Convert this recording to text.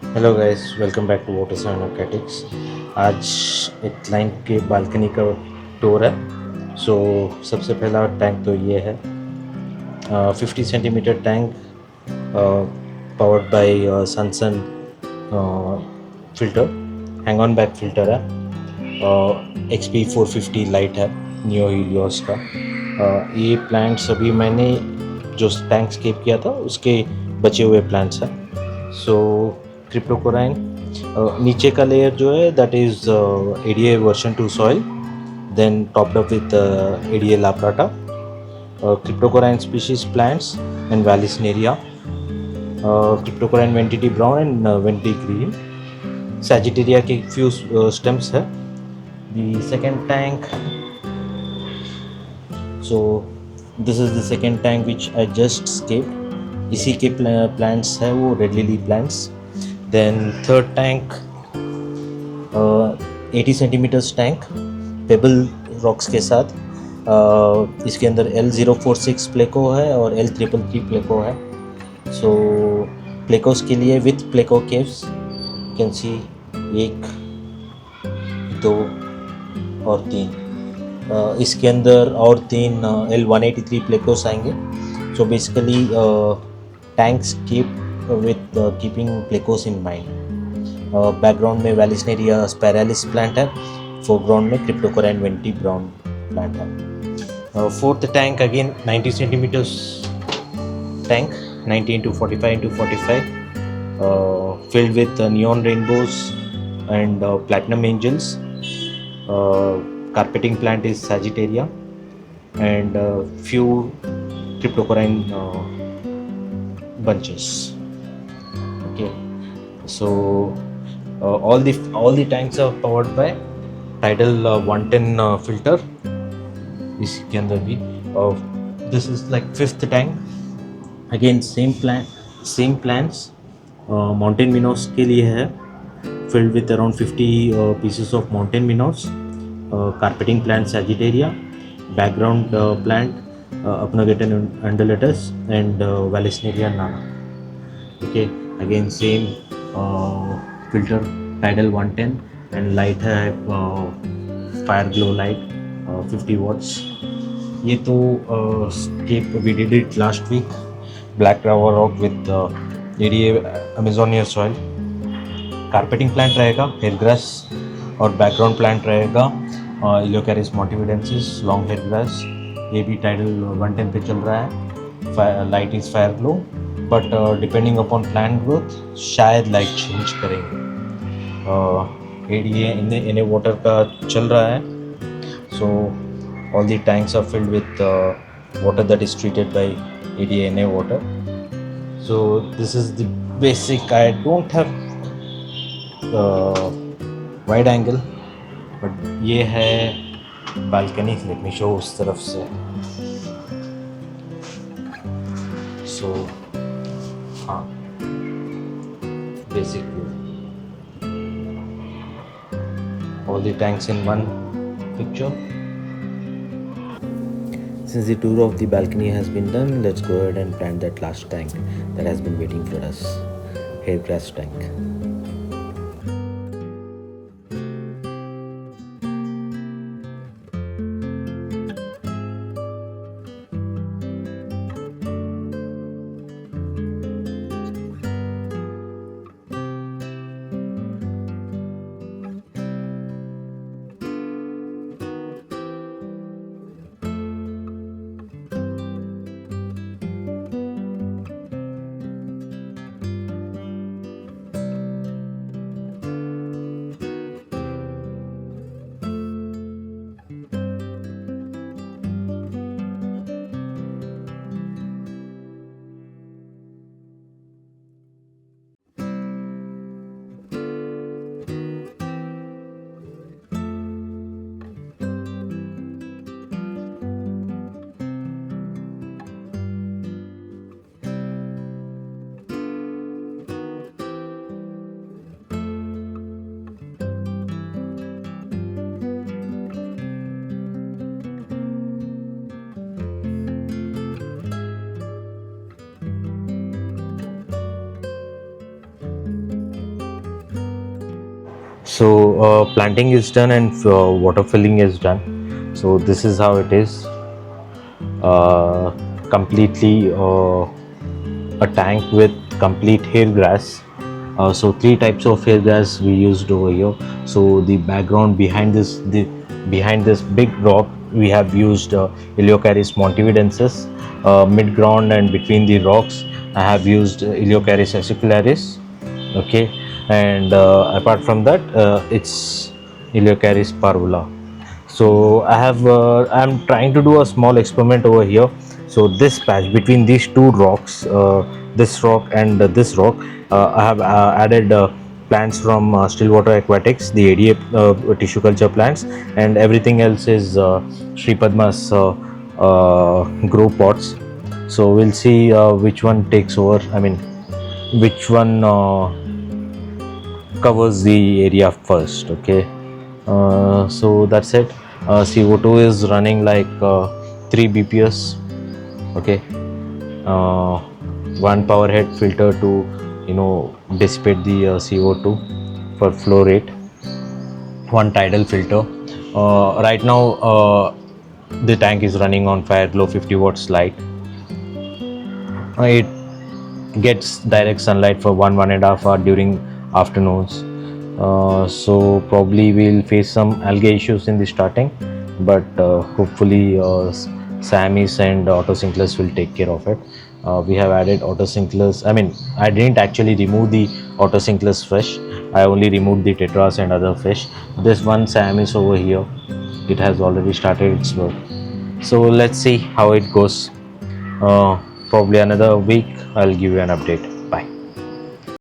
Hello guys, welcome back to water sound aquatics। आज एक client के बालकनी का टूर है। सो सबसे पहला टैंक तो ये है, 50 centimetre tank, powered by SunSun filter, hang on back filter है। XP 450 लाइट है, नियो हीलियोस का। ये प्लांट्स अभी मैंने जो टैंक स्केप किया था उसके बचे हुए प्लांट्स हैं। सो क्रिप्टोकोराइन, नीचे का लेयर जो है that is ADA version 2 soil, then topped up with ADA labrata, cryptocorain species plants and Vallisneria, cryptocorain ventiti brown and venti green, Sagittaria के few stems है। The second tank, so this is the second tank which I just scaped। इसी के plants है वो red lily plants। Then third tank, 80 centimetres tank pebble rocks के साथ। इसके अंदर L046 प्लेको है और L333 प्लेको है। सो प्लेकोस के लिए with pleco caves you can see 1, 2 और 3। इसके अंदर और 3 L183 प्लेकोस आएंगे। So basically tanks keep with keeping plecos in mind. Background में वैलिसनेरिया स्पैरालिस प्लांट है, फोरग्राउंड में क्रिप्टोकोराइन वेंटी ब्राउन प्लांट है। Fourth tank again 90 centimetres tank, 90 into 45 into 45, filled with neon rainbows and platinum angels. Carpeting plant is Sagittaria and few cryptocorain bunches. Okay, so all the tanks are powered by Tidal 110 filter। इसके अंदर भी this is like fifth tank. Again same plants, mountain minnows के लिए है, filled with around 50 pieces of mountain minnows. Carpeting plant sagittaria, background plant aponogeton undulatus and vallisneria nana. Okay, again same filter tidal 110 and light है fire glow light 50 watts. ये तो scape we did it last week, black lava rock with area Amazonia soil. Carpeting plant रहेगा hair grass और background plant रहेगा इलियोकैरिस मोटिविडेंसिस long hair grass. ये भी tidal 110 पे चल रहा है। Light is fire glow, but depending upon plant growth शायद लाइट चेंज करेंगे। एडीए इन्हें वाटर का चल रहा है। सो all the tanks are filled with water that is treated by ADA water। So this is the basic। I don't have wide angle, but ये है balcony। let me show उस तरफ से। so हाँ, basic view, all the tanks in one picture। Since the tour of the balcony has been done, let's go ahead and plant that last tank that has been waiting for us, hair grass tank। So planting is done and water filling is done. So this is how it is. Completely a tank with complete hair grass. So three types of hair grass we used over here. So the background behind this big rock, we have used Iliocaris montividensis. Mid ground and between the rocks, I have used Iliocaris acicularis. Okay, and apart from that, it's Iliocaris parvula. So I'm trying to do a small experiment over here. So this patch between these two rocks, this rock and this rock, I have added plants from Stillwater Aquatics, the ADA tissue culture plants, and everything else is Sri Padma's grow pots. So we'll see which one takes over. I mean, which one covers the area first. Okay, so that's it. CO2 is running like 3 bps. Okay, uh, one power head filter to dissipate the CO2 for flow rate, one tidal filter. Right now the tank is running on fire glow 50 watts light. It gets direct sunlight for 1.5 hour during afternoons. So probably we'll face some algae issues in the starting, but hopefully Samis and autosinclus will take care of it. We have added autosinclus. I mean, I didn't actually remove the autosinclus fish. I only removed the tetras and other fish. This one Samis over here, it has already started its work. So let's see how it goes. Probably another week I'll give you an update.